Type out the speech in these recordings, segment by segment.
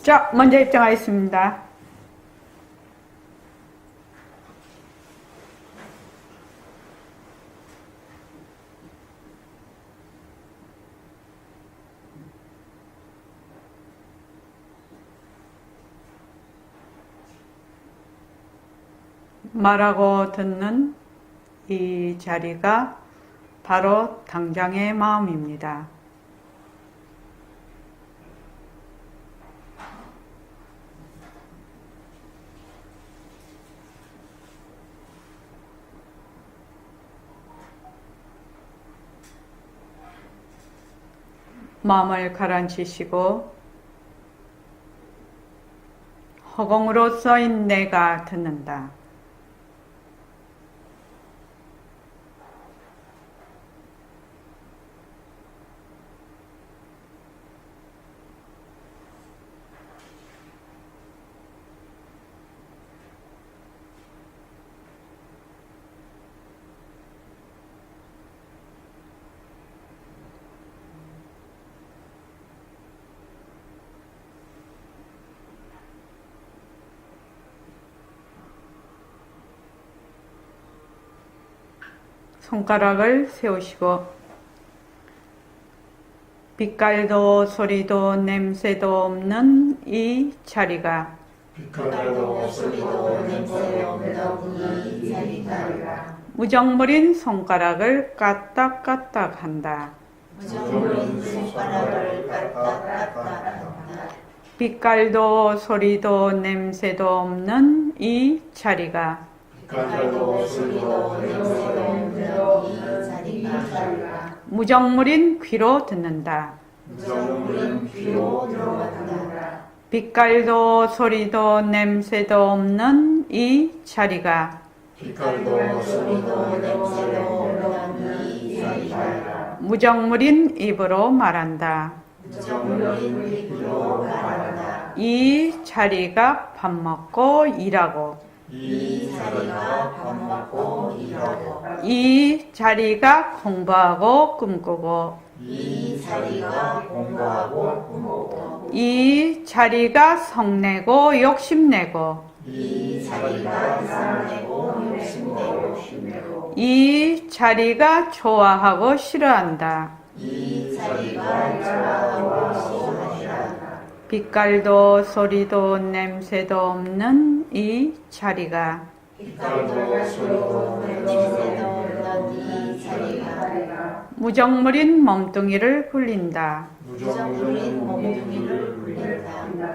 자, 먼저 입장하겠습니다. 말하고 듣는 이 자리가 바로 당장의 마음입니다. 마음을 가라앉히시고 허공으로 써인 내가 듣는다. 손가락을 세우시고 빛깔도 소리도 냄새도 없는 이 자리가 빛깔도 소리도 냄새도 없는 이 자리가 무정물인 손가락을 까딱까딱 한다. 무정물인 손가락을 까딱까딱 한다. 빛깔도 소리도 냄새도 없는 이 자리가 빛깔도 소리도 냄새도 없는 이 자리가 무정물인 귀로 듣는다. 무정물인 귀로 들어간다. 빛깔도 소리도 냄새도 없는 이 자리가 빛깔도 소리도 냄새도 없는 이 자리가 무정물인 입으로 말한다. 무정물인 입으로 말한다. 이 자리가 밥 먹고 일하고 이 자리가 밥 먹고 일하고 이 자리가 공부하고 꿈꾸고 이 자리가 공부하고 꿈꾸고 이 자리가 성내고 욕심내고 이 자리가 성내고 욕심내고 이 자리가 좋아하고 싫어한다. 이 자리가 좋아하고 싫어한다. 빛깔도 소리도 냄새도 없는 이 자리가 빛깔도 소리도 냄새도 없는 이 자리가 무정물인 몸뚱이를 굴린다. 무정물인 몸뚱이를 굴린다.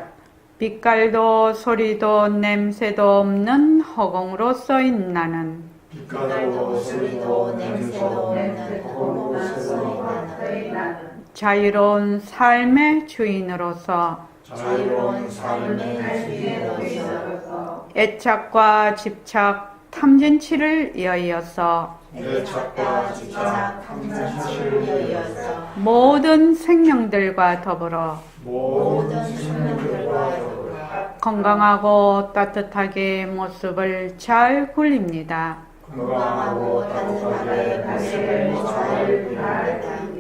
빛깔도 소리도 냄새도 없는 허공으로 써인 나는 빛깔도 소리도 냄새도 없는 허공으로 써인 나는 자유로운 삶의 주인으로서 자유로운 삶의 주인으로서 애착과 집착, 탐진치를 이어서 애착과 집착, 탐진치를 이어서 모든 생명들과 더불어 모든 생명들과 더불어 건강하고 따뜻하게 모습을 잘 굴립니다. 건강하고 따뜻하게 모습을 잘 굴립니다.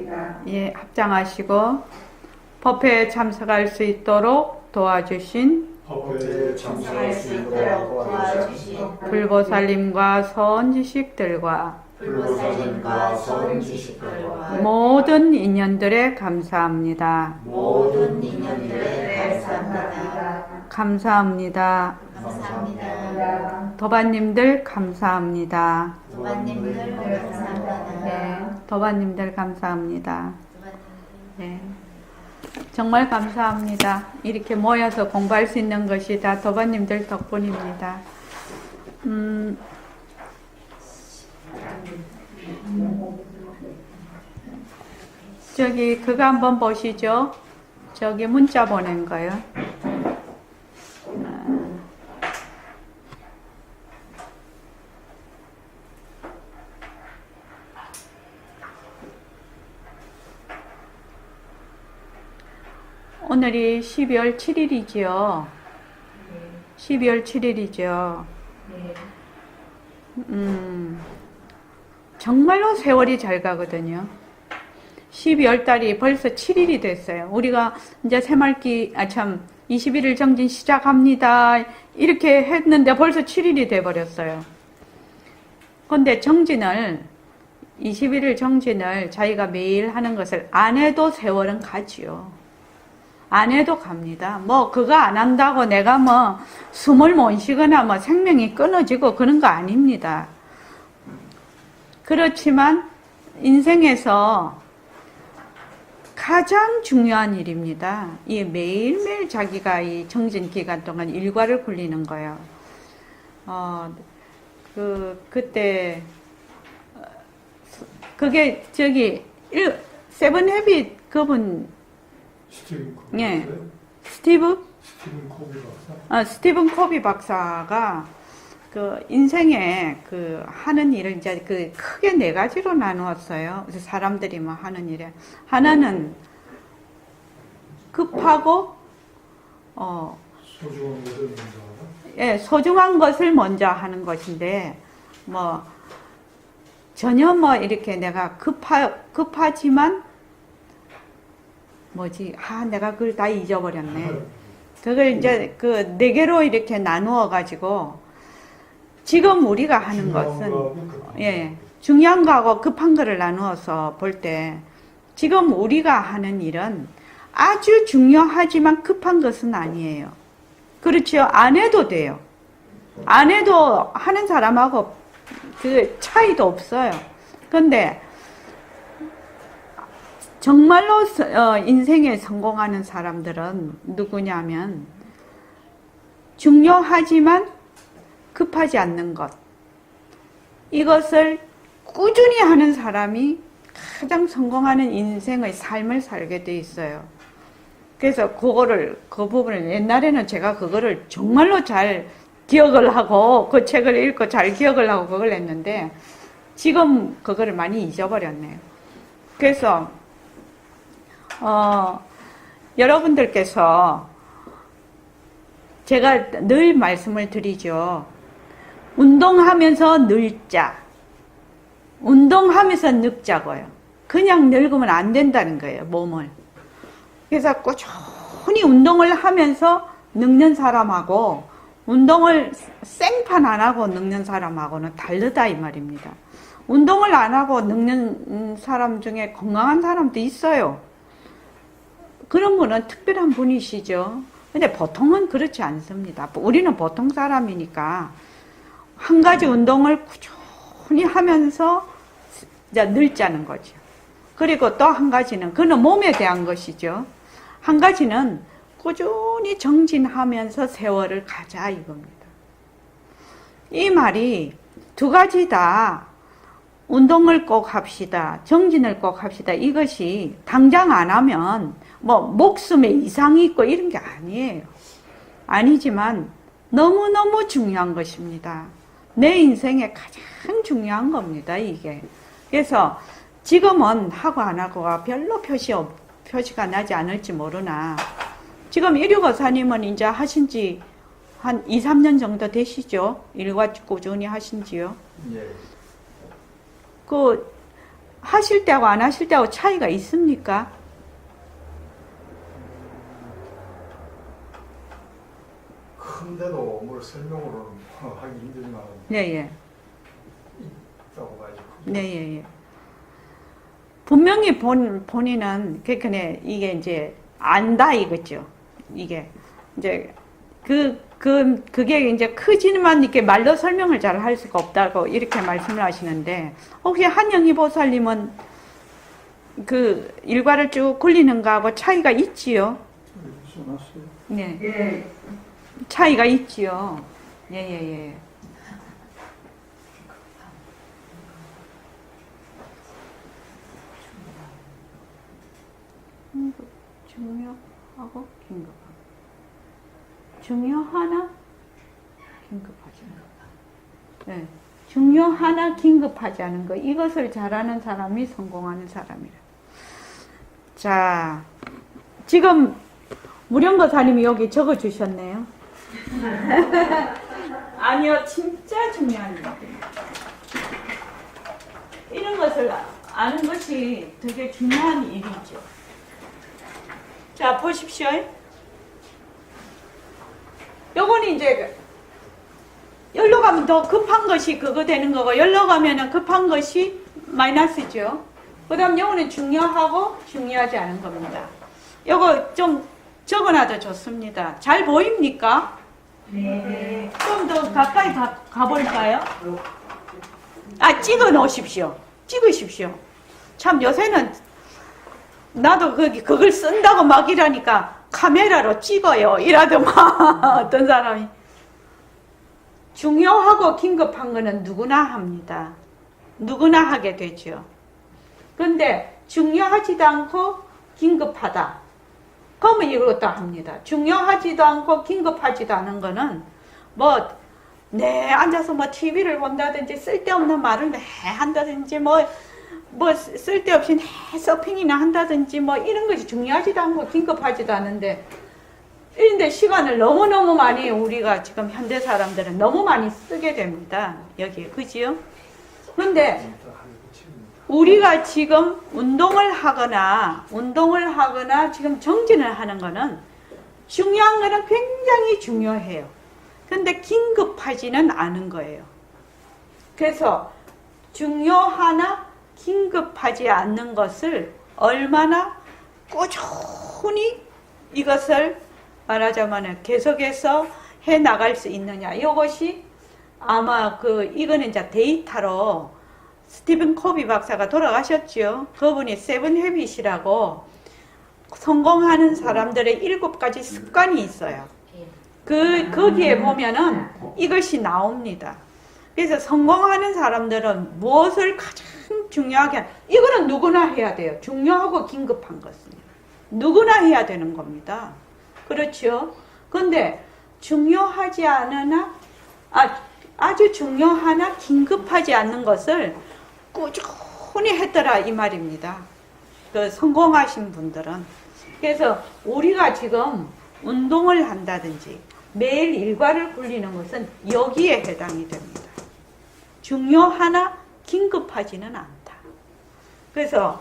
예, 합장하시고 법회에 참석할 수 있도록 도와주신 법회에 참석할 수 있도록 도와주신 불보살님과 선지식들과 불보살님과 선지식들과 모든 인연들에 감사합니다. 모든 인연들에 감사합니다. 감사합니다. 감사합니다. 도반님들 감사합니다. 도반님들 감사합니다. 네, 도반님들 감사합니다. 네, 정말 감사합니다. 이렇게 모여서 공부할 수 있는 것이 다 도반님들 덕분입니다. 저기 그거 한번 보시죠. 저기 문자 보낸 거요. 오늘이 12월 7일이죠. 12월 7일이죠. 정말로 세월이 잘 가거든요. 12월 달이 벌써 7일이 됐어요. 우리가 이제 새말기, 21일 정진 시작합니다. 이렇게 했는데 벌써 7일이 돼버렸어요. 근데 정진을 21일 정진을 자기가 매일 하는 것을 안 해도 세월은 가지요. 안 해도 갑니다. 뭐 그거 안 한다고 내가 뭐 숨을 못 쉬거나 뭐 생명이 끊어지고 그런 거 아닙니다. 그렇지만 인생에서 가장 중요한 일입니다. 이 매일매일 자기가 이 정진 기간 동안 일과를 굴리는 거예요. 그때 그게 저기 세븐 헤빗 그분 스티븐 코비 예. 스티븐 코비 박사. 스티븐 코비 박사가 그 인생에 그 하는 일을 이제 그 크게 네 가지로 나누었어요. 그래서 사람들이 뭐 하는 일에 하나는 급하고 소중한 것을 먼저 하다. 예, 소중한 것을 먼저 하는 것인데 뭐 전혀 뭐 이렇게 내가 급하지만 내가 그걸 다 잊어버렸네. 그걸 이제 그 네 개로 이렇게 나누어 가지고 지금 우리가 하는 것은 중요한 거하고 급한 거를 나누어서 볼 때 지금 우리가 하는 일은 아주 중요하지만 급한 것은 아니에요. 그렇죠? 안 해도 돼요. 안 해도 하는 사람하고 그 차이도 없어요. 근데 정말로 인생에 성공하는 사람들은 누구냐면 중요하지만 급하지 않는 것. 이것을 꾸준히 하는 사람이 가장 성공하는 인생의 삶을 살게 돼 있어요. 그래서 그 부분을 옛날에는 제가 그거를 정말로 잘 기억을 하고 그 책을 읽고 잘 기억을 하고 그걸 했는데 지금 그거를 많이 잊어버렸네요. 그래서 여러분들께서 제가 늘 말씀을 드리죠. 운동하면서 늙자. 운동하면서 늙자고요. 그냥 늙으면 안 된다는 거예요, 몸을. 그래서 꾸준히 운동을 하면서 늙는 사람하고 운동을 생판 안 하고 늙는 사람하고는 다르다 이 말입니다. 운동을 안 하고 늙는 사람 중에 건강한 사람도 있어요. 그런 분은 특별한 분이시죠. 근데 보통은 그렇지 않습니다. 우리는 보통 사람이니까 한 가지 운동을 꾸준히 하면서 이제 늙자는 거죠. 그리고 또 한 가지는 그는 몸에 대한 것이죠. 한 가지는 꾸준히 정진하면서 세월을 가자 이겁니다. 이 말이 두 가지 다 운동을 꼭 합시다. 정진을 꼭 합시다. 이것이 당장 안 하면 뭐 목숨에 이상이 있고 이런 게 아니에요. 아니지만 너무너무 중요한 것입니다. 내 인생에 가장 중요한 겁니다. 이게. 그래서 지금은 하고 안 하고가 별로 표시가 나지 않을지 모르나 지금 1654님은 이제 하신 지 한 2, 3년 정도 되시죠? 일과 꾸준히 하신 지요? 예. 그 하실 때하고 안 하실 때하고 차이가 있습니까? 큰데도 뭘 설명으로는 하기 힘들지만 네, 있다고 봐야죠. 네, 예. 분명히 본인은 그러니까 이게 이제 안다 이거죠. 이게 이제 그게 이제 크지만 이렇게 말로 설명을 잘 할 수가 없다고 이렇게 말씀을 하시는데 혹시 한영희 보살님은 그 일과를 쭉 굴리는 거하고 차이가 있지요? 네. 예. 차이가 있지요. 예. 중요하고 긴급하고. 중요하나 긴급하지 않은 거. 네. 중요하나 긴급하지 않은 거. 이것을 잘하는 사람이 성공하는 사람이라. 자, 지금 무령거사님이 여기 적어 주셨네요. 아니요, 진짜 중요한 일입니다. 이런 것을 아는 것이 되게 중요한 일이죠. 자, 보십시오. 요거는 이제 열로 가면 더 급한 것이 그거 되는 거고 열로 가면은 급한 것이 마이너스죠. 그 다음 요거는 중요하고 중요하지 않은 겁니다. 요거 좀 적어놔도 좋습니다. 잘 보입니까? 네. 좀 더 가까이 가볼까요? 아, 찍어 놓으십시오. 찍으십시오. 참 요새는 나도 그걸 쓴다고 막 이러니까 카메라로 찍어요. 이라더만 어떤 사람이. 중요하고 긴급한 거는 누구나 합니다. 누구나 하게 되죠. 근데 중요하지도 않고 긴급하다. 그러면 이것도 합니다. 중요하지도 않고 긴급하지도 않은 거는 앉아서 TV를 본다든지 쓸데없는 말을 한다든지 쓸데없이 서핑이나 한다든지 이런 것이 중요하지도 않고 긴급하지도 않은데 이런데 시간을 너무너무 많이 우리가 지금 현대 사람들은 너무 많이 쓰게 됩니다. 여기에. 그지요? 그런데 우리가 지금 운동을 하거나 지금 정진을 하는 거는 중요한 거는 굉장히 중요해요. 근데 긴급하지는 않은 거예요. 그래서 중요하나 긴급하지 않는 것을 얼마나 꾸준히 이것을 말하자면 계속해서 해 나갈 수 있느냐. 이것이 아마 이거는 이제 데이터로 스티븐 코비 박사가 돌아가셨죠. 그분이 세븐 헤빗이라고 성공하는 사람들의 7가지 습관이 있어요. 거기에 보면은 이것이 나옵니다. 그래서 성공하는 사람들은 무엇을 가장 중요하게 이거는 누구나 해야 돼요. 중요하고 긴급한 것은 누구나 해야 되는 겁니다. 그렇죠? 근데 중요하지 않으나 아주 중요하나 긴급하지 않는 것을 꾸준히 했더라 이 말입니다. 성공하신 분들은. 그래서 우리가 지금 운동을 한다든지 매일 일과를 굴리는 것은 여기에 해당이 됩니다. 중요하나 긴급하지는 않다. 그래서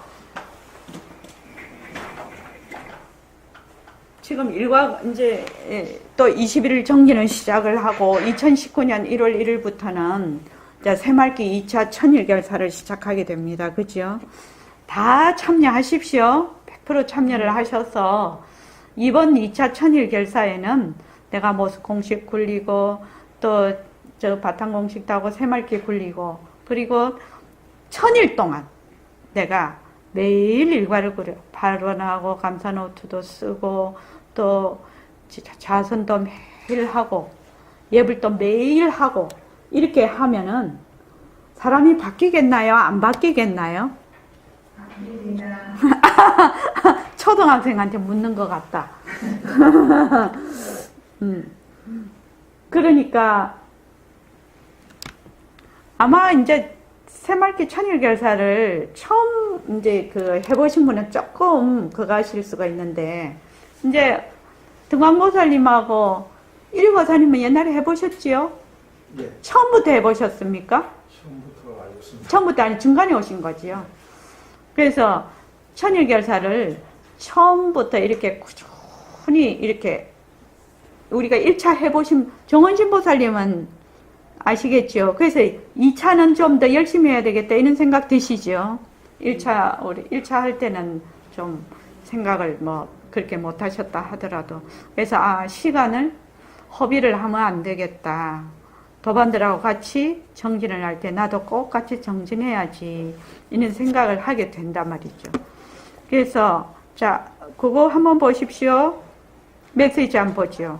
지금 일과 이제 또 21일 정기는 시작을 하고 2019년 1월 1일부터는 새말기 2차 천일결사를 시작하게 됩니다. 그죠? 다 참여하십시오. 100% 참여를 하셔서 이번 2차 천일결사에는 내가 모습 공식 굴리고 또 바탕 공식도 하고 새말기 굴리고 그리고 천일 동안 내가 매일 일과를 그려 발언하고 감사 노트도 쓰고 또 자선도 매일 하고 예불도 매일 하고 이렇게 하면은 사람이 바뀌겠나요? 안 바뀌겠나요? 초등학생한테 묻는 것 같다. 그러니까 아마 이제 새말기 천일결사를 처음 이제 해보신 분은 조금 그거 하실 수가 있는데 이제 등왕보살님하고 일보살님은 옛날에 해보셨지요? 예. 처음부터 해보셨습니까? 처음부터 알겠습니다. 처음부터 아니 중간에 오신 거지요. 그래서 천일결사를 처음부터 이렇게 꾸준히 이렇게 우리가 1차 해보신 정원신보살님은 아시겠죠? 그래서 2차는 좀 더 열심히 해야 되겠다 이런 생각 드시죠? 1차 우리 1차 할 때는 좀 생각을 그렇게 못 하셨다 하더라도 그래서 시간을 허비를 하면 안 되겠다. 도반들하고 같이 정진을 할 때 나도 꼭 같이 정진해야지 이런 생각을 하게 된단 말이죠. 그래서 그거 한번 보십시오. 메시지 한번 보죠.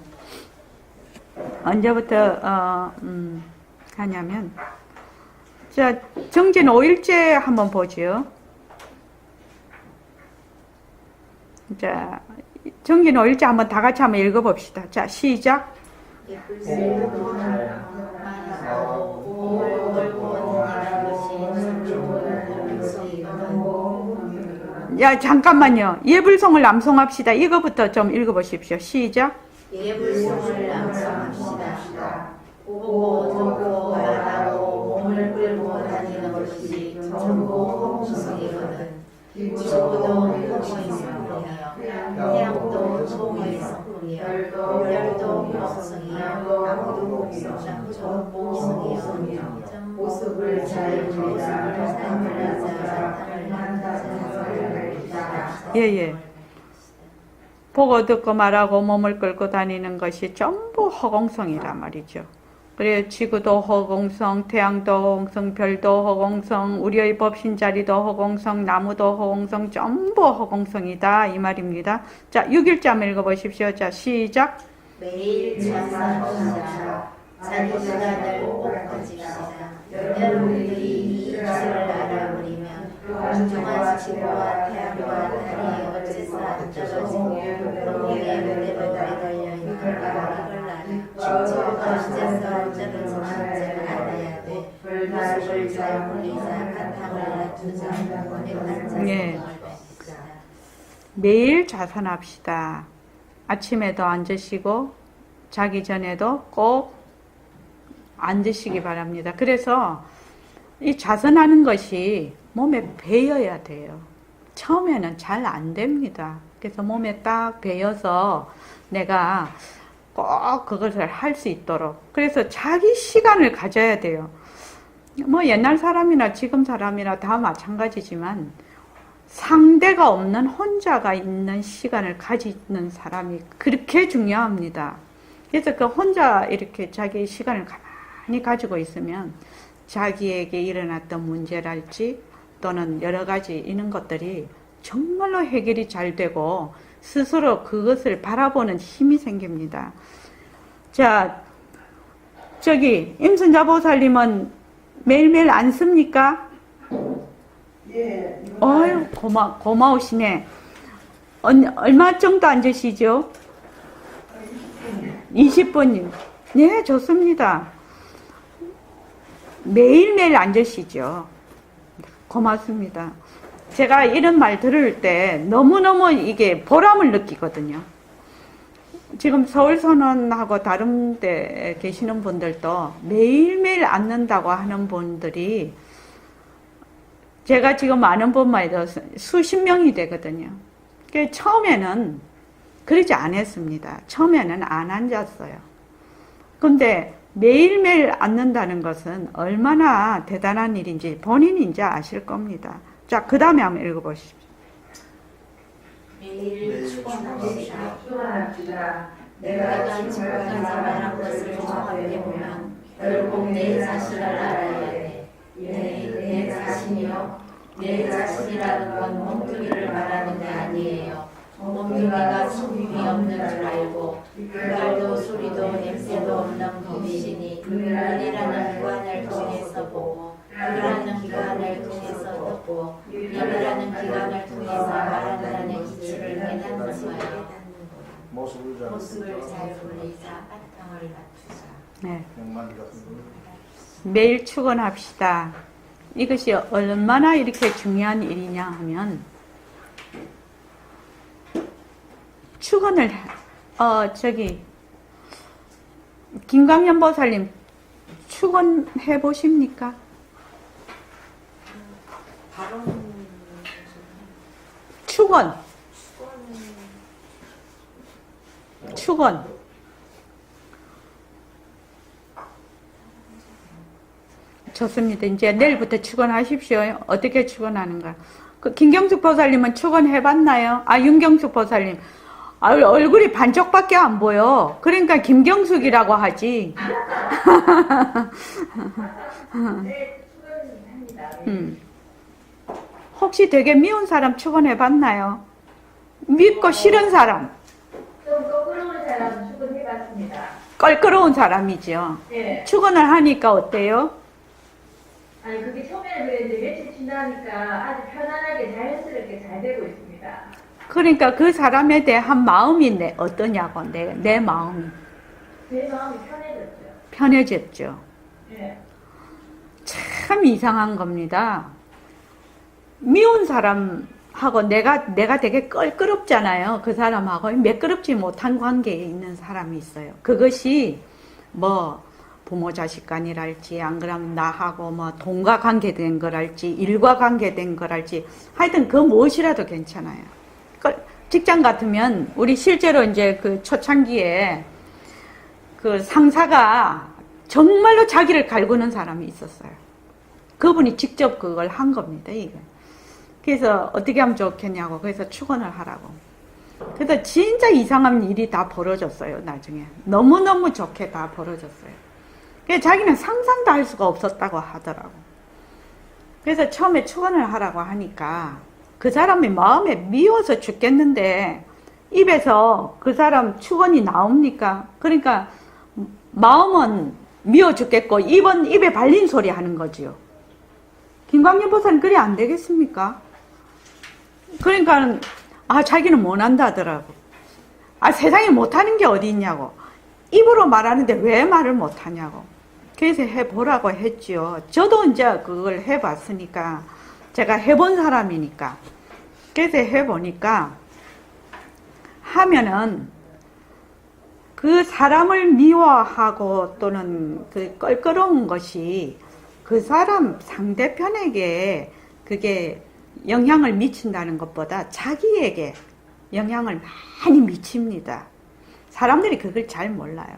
언제부터 하냐면 정진 5일째 한번 보죠. 정진 5일째 한번 다 같이 한번 읽어봅시다. 시작. 잠깐만요. 예불송을 남송합시다. 이거부터 좀 읽어보십시오. 시작. 예불송을 남송합시다. 보고 듣고 말하고 몸을 끌고 다니는 것이 전부 홍성이거든. 기초도 홍성이며 태양도 소의 성품이요 별도 목성이요 나무도 목성이요 모습을 잘 보자 예예. 보고 듣고 말하고 몸을 끌고 다니는 것이 전부 허공성이란 말이죠. 그래요. 지구도 허공성, 태양도 허공성, 별도 허공성, 우리의 법신자리도 허공성, 나무도 허공성, 전부 허공성이다 이 말입니다. 자, 6일자 한번 읽어보십시오. 자, 시작. 매일 자상하시라 자기 시간을 꼭 가집시다. 여러분들이 이 이치를 알아버리면 공중한 지구와 태양과 달이 어째서 안 떨어지고 풍경의 무대로 달려있는 이걸 알아. 지구가 어째서 떨어지는지 알아야 돼. 모습을 잘 보리자 바탕을 낮추자. 예. 매일 자선합시다. 아침에도 앉으시고 자기 전에도 꼭 앉으시기 바랍니다. 그래서 이 자선하는 것이 몸에 배어야 돼요. 처음에는 잘 안 됩니다. 그래서 몸에 딱 배어서 내가 꼭 그것을 할 수 있도록. 그래서 자기 시간을 가져야 돼요. 뭐 옛날 사람이나 지금 사람이나 다 마찬가지지만 상대가 없는 혼자가 있는 시간을 가지는 사람이 그렇게 중요합니다. 그래서 그 혼자 이렇게 자기 시간을 가만히 가지고 있으면 자기에게 일어났던 문제랄지 또는 여러 가지 이런 것들이 정말로 해결이 잘 되고 스스로 그것을 바라보는 힘이 생깁니다. 자, 저기 임순자 보살님은 매일매일 안 씁니까? 예. 어휴, 고마우시네. 얼마 정도 앉으시죠? 20분이요. 네, 좋습니다. 매일매일 앉으시죠. 고맙습니다. 제가 이런 말 들을 때 너무너무 이게 보람을 느끼거든요. 지금 서울선언하고 다른 데 계시는 분들도 매일매일 앉는다고 하는 분들이 제가 지금 아는 분만 해도 수십 명이 되거든요. 처음에는 그러지 않았습니다. 처음에는 안 앉았어요. 근데 매일매일 앉는다는 것은 얼마나 대단한 일인지 본인이 이제 아실 겁니다. 자, 그 다음에 한번 읽어보십시오. 매일 축원합시다. 축원합시다. 내가 지금까지 말한 것을 종합해보면 결국 내 자신을 알아야 돼. 내 자신이요. 내 자신이라는 건 몸뚱이를 말하는 게 아니에요. 몸뚱이가 숨이 없는 줄 알고 색깔도 소리도 냄새도 없는 범신이 눈이라는 기관을 통해서 보고 귀라는 기관을 통해서 듣고 입이라는 기관을 통해서 말한다는 이치를 깨닫는 거예요. 모습을 잘 보리자 바탕을 낮추자. 네. 매일 축원합시다. 이것이 얼마나 이렇게 중요한 일이냐 하면 축원을 김광현 보살님 축원해 보십니까? 축원. 좋습니다. 이제 내일부터 축원하십시오. 어떻게 축원하는가? 그 김경숙 보살님은 축원해 봤나요? 아, 윤경숙 보살님. 아, 얼굴이 반쪽밖에 안 보여. 그러니까 김경숙이라고 하지. 혹시 되게 미운 사람 축원해 봤나요? 밉고 싫은 사람. 좀 거꾸로운 사람 축원해봤습니다. 껄끄러운 사람이죠. 예. 축원을 하니까 어때요? 아니 그게 처음에는 그랬는데 며칠 지나니까 아주 편안하게 자연스럽게 잘 되고 있습니다. 그러니까 그 사람에 대한 마음이 어떠냐고, 내 마음이. 제 마음이 편해졌죠. 편해졌죠. 예. 참 이상한 겁니다. 미운 사람하고 내가 되게 껄끄럽잖아요. 그 사람하고 매끄럽지 못한 관계에 있는 사람이 있어요. 그것이 뭐 부모 자식 간이랄지 안 그러면 나하고 뭐 돈과 관계된 거랄지 일과 관계된 거랄지 하여튼 그 무엇이라도 괜찮아요. 직장 같으면 우리 실제로 이제 그 초창기에 그 상사가 정말로 자기를 갈구는 사람이 있었어요. 그분이 직접 그걸 한 겁니다, 이게. 그래서 어떻게 하면 좋겠냐고. 그래서 축원을 하라고. 그래서 진짜 이상한 일이 다 벌어졌어요, 나중에. 너무너무 좋게 다 벌어졌어요. 그래서 자기는 상상도 할 수가 없었다고 하더라고. 그래서 처음에 축원을 하라고 하니까 그 사람이 마음에 미워서 죽겠는데 입에서 그 사람 축원이 나옵니까? 그러니까 마음은 미워 죽겠고 입은 입에 발린 소리 하는 거지요. 김광진 보사는 그래 안 되겠습니까? 그러니까 자기는 못한다 하더라고. 세상에 못하는 게 어디 있냐고. 입으로 말하는데 왜 말을 못하냐고. 그래서 해보라고 했지요. 저도 이제 그걸 해봤으니까, 제가 해본 사람이니까. 그래서 해보니까 하면은 그 사람을 미워하고 또는 그 껄끄러운 것이 그 사람 상대편에게 그게 영향을 미친다는 것보다 자기에게 영향을 많이 미칩니다. 사람들이 그걸 잘 몰라요.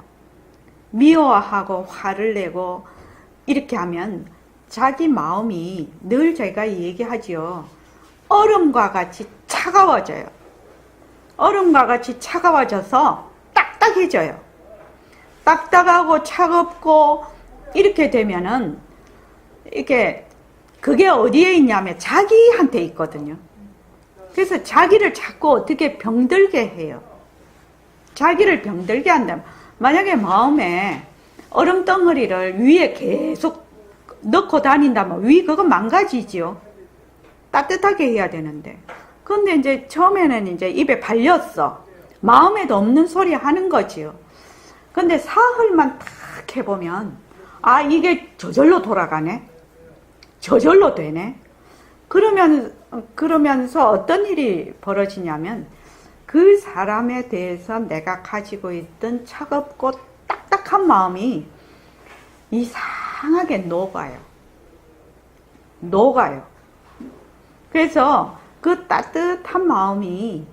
미워하고 화를 내고 이렇게 하면 자기 마음이 늘 제가 얘기하지요. 얼음과 같이 차가워져요. 얼음과 같이 차가워져서 딱딱해져요. 딱딱하고 차갑고 이렇게 되면은 이게 그게 어디에 있냐면 자기한테 있거든요. 그래서 자기를 자꾸 어떻게 병들게 해요. 자기를 병들게 한다면 만약에 마음에 얼음덩어리를 위에 계속 넣고 다닌다면 위 그거 망가지지요. 따뜻하게 해야 되는데. 근데 이제 처음에는 이제 입에 발렸어. 마음에도 없는 소리 하는 거지요. 근데 사흘만 딱 해보면 이게 저절로 돌아가네. 저절로 되네. 그러면서 어떤 일이 벌어지냐면 그 사람에 대해서 내가 가지고 있던 차갑고 딱딱한 마음이 이상하게 녹아요. 그래서 그 따뜻한 마음이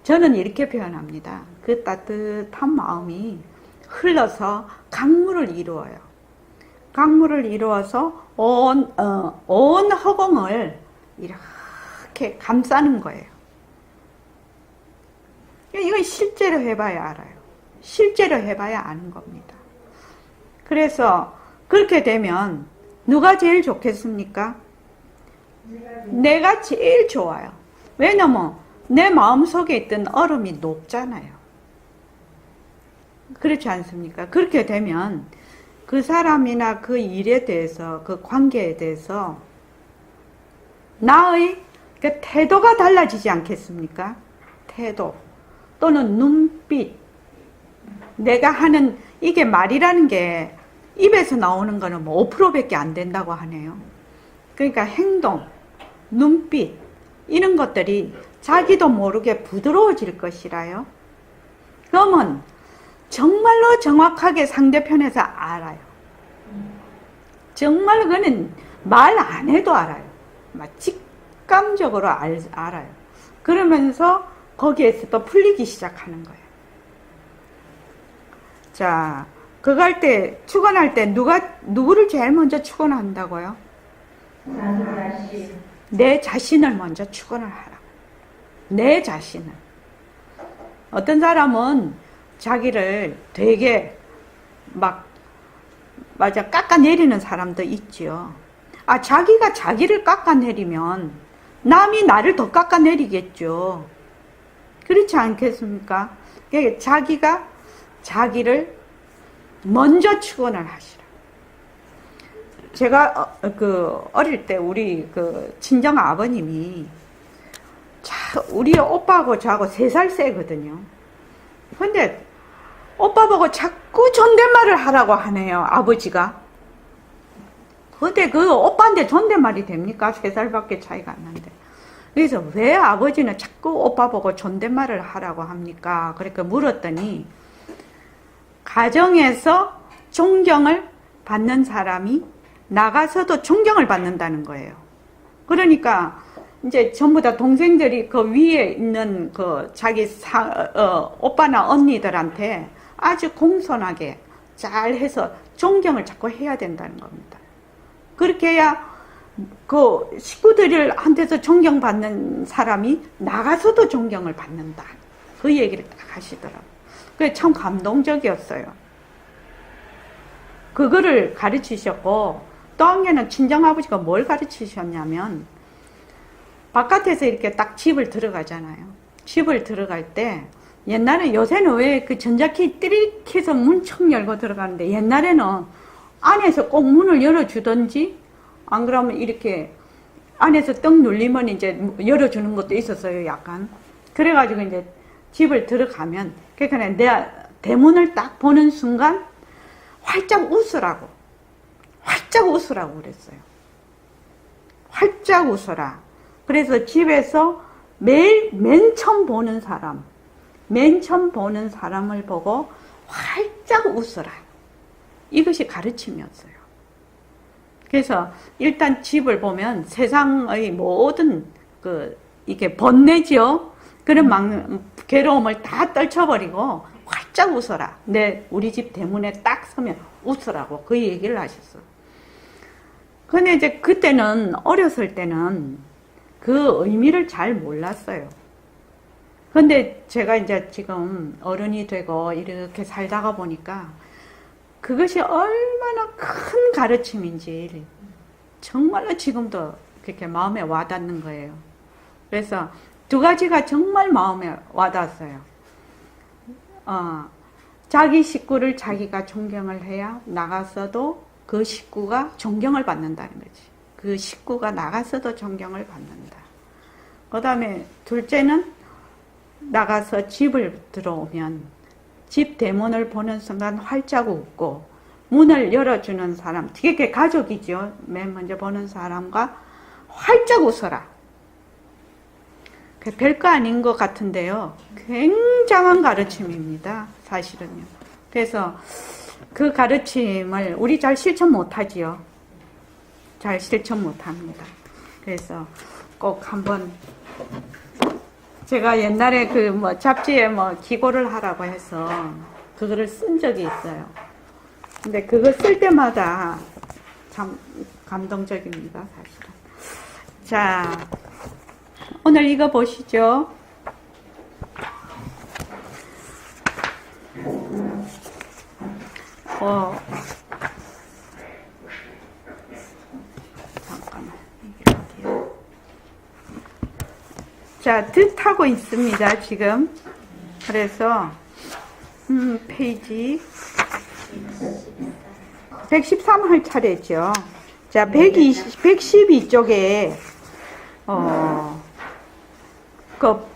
저는 이렇게 표현합니다. 그 따뜻한 마음이 흘러서 강물을 이루어요. 강물을 이루어서 온 허공을 이렇게 감싸는 거예요. 이건 실제로 해봐야 알아요. 실제로 해봐야 아는 겁니다. 그래서 그렇게 되면 누가 제일 좋겠습니까? 내가 제일 좋아요. 왜냐면 내 마음속에 있던 얼음이 녹잖아요. 그렇지 않습니까? 그렇게 되면 그 사람이나 그 일에 대해서, 그 관계에 대해서 나의 그 태도가 달라지지 않겠습니까? 태도 또는 눈빛. 내가 하는 이게 말이라는 게 입에서 나오는 거는 뭐 5%밖에 안 된다고 하네요. 그러니까 행동, 눈빛 이런 것들이 자기도 모르게 부드러워질 것이라요. 그러면 정말로 정확하게 상대편에서 알아요. 정말 그는 말 안 해도 알아요. 막 직감적으로 알아요. 그러면서 거기에서 또 풀리기 시작하는 거예요. 자, 그거 할 때, 축원할 때 누구를 제일 먼저 축원한다고요? 내 자신을 먼저 축원을 하라. 내 자신을. 어떤 사람은 자기를 되게 깎아내리는 사람도 있지요. 자기가 자기를 깎아내리면 남이 나를 더 깎아내리겠죠. 그렇지 않겠습니까? 그러니까 자기가 자기를 먼저 축원을 하시라. 제가 어릴 때 우리 친정 아버님이 우리 오빠하고 저하고 3살 세거든요. 근데 오빠 보고 자꾸 존댓말을 하라고 하네요, 아버지가. 근데 그 오빠한테 존댓말이 됩니까? 3살밖에 차이가 안 나는데. 그래서 왜 아버지는 자꾸 오빠 보고 존댓말을 하라고 합니까? 그렇게 물었더니 가정에서 존경을 받는 사람이 나가서도 존경을 받는다는 거예요. 그러니까 이제 전부 다 동생들이 그 위에 있는 그 자기 오빠나 언니들한테 아주 공손하게 잘 해서 존경을 자꾸 해야 된다는 겁니다. 그렇게 해야 그 식구들한테서 존경받는 사람이 나가서도 존경을 받는다. 그 얘기를 딱 하시더라고요. 그게 참 감동적이었어요. 그거를 가르치셨고, 또 한 개는 친정아버지가 뭘 가르치셨냐면, 바깥에서 이렇게 딱 집을 들어가잖아요. 집을 들어갈 때, 옛날에, 요새는 왜 그 전자키 띠릭 해서 문청 열고 들어가는데, 옛날에는 안에서 꼭 문을 열어주던지, 안 그러면 이렇게 안에서 떡 눌리면 이제 열어주는 것도 있었어요, 약간. 그래가지고 이제 집을 들어가면, 그러니까 내 대문을 딱 보는 순간, 활짝 웃으라고 그랬어요. 활짝 웃어라. 그래서 집에서 매일 맨 처음 보는 사람을 보고 활짝 웃어라. 이것이 가르침이었어요. 그래서 일단 집을 보면 세상의 모든 이게 번뇌죠. 그런 괴로움을 다 떨쳐버리고 활짝 웃어라. 우리 집 대문에 딱 서면 웃으라고 그 얘기를 하셨어요. 근데 이제 그때는, 어렸을 때는 그 의미를 잘 몰랐어요. 근데 제가 이제 지금 어른이 되고 이렇게 살다가 보니까 그것이 얼마나 큰 가르침인지 정말로 지금도 그렇게 마음에 와닿는 거예요. 그래서 두 가지가 정말 마음에 와닿았어요. 자기 식구를 자기가 존경을 해야 나가서도 그 식구가 존경을 받는다는 거지. 그 식구가 나가서도 존경을 받는다. 그 다음에 둘째는 나가서 집을 들어오면 집 대문을 보는 순간 활짝 웃고 문을 열어주는 사람, 되게 가족이죠. 맨 먼저 보는 사람과 활짝 웃어라. 별거 아닌 것 같은데요. 굉장한 가르침입니다. 사실은요. 그래서 그 가르침을 우리 잘 실천 못하지요. 잘 실천 못합니다. 그래서 꼭 한번 제가 옛날에 잡지에 기고를 하라고 해서 그거를 쓴 적이 있어요. 근데 그거 쓸 때마다 참 감동적입니다, 사실은. 자, 오늘 이거 보시죠. 잠깐만. 자, 뜻하고 있습니다, 지금. 그래서, 페이지 113 할 차례죠. 자, 112쪽에,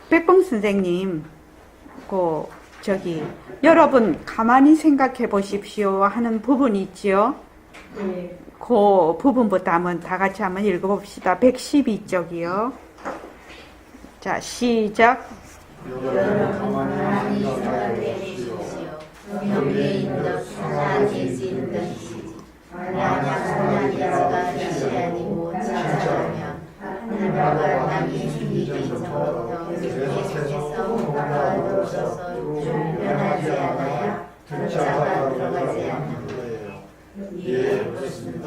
백봉 선생님, 여러분, 가만히 생각해 보십시오 하는 부분이 있지요. 그 부분부터 다 같이 한번 읽어봅시다. 112쪽이요. 자, 시작. 여러분 가만히 생각해 보십시오. 여기에 있는 사라지는 것이 만약 사라지가 빛이 아니고 진짜라면 하늘과 땅이 생기기 전부터 계속해서 뭔가가 없어서 변하지 않아야 글자가 들어가지 않는 거예요. 예, 그렇습니다.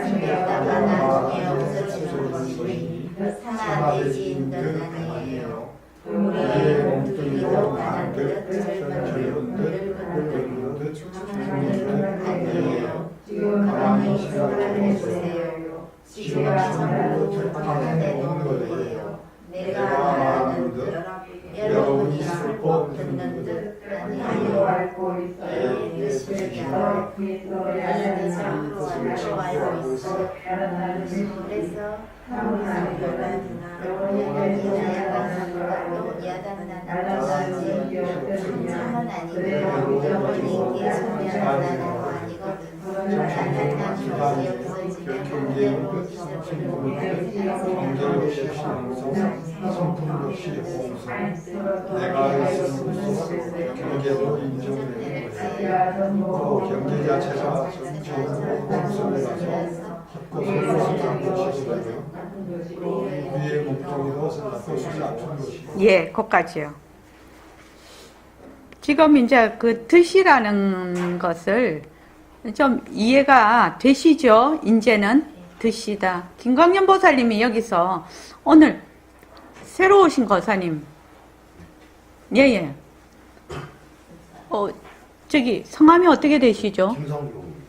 생겼다가 나중에 없어지는 것이 산화되지 듯 아니에요. 우리의 몸뚱이도 가는 듯 젊은 듯 죽는 듯 아니에요. 지금 가만히 생각해 보세요. 지금 전부 가운데 노는 거예요. 내가 말하는 듯 여러분이 슬퍼 듣는 듯 아니에요. 예, 그렇습니다. 우리는 참으로 알고 있어. 그래서 참은 아니고 영원히 소멸한다는 거 아니거든. 자잘한 것이 없어지면 영원히 내가 있으면서 경계도 인정되는 거예요. 또 경제 자체가 전체적으로 공성이라서 헛고 소리하는 것이거든요. 우리의 목적이로서 나쁘지 않은 것이고. 예, 거기까지요. 지금 이제 그 드시라는 것을 좀 이해가 되시죠? 이제는 드시다. 김광년 보살님이 여기서 오늘 새로 오신 거사님. 예예. 저기 성함이 어떻게 되시죠? 김성용입니다.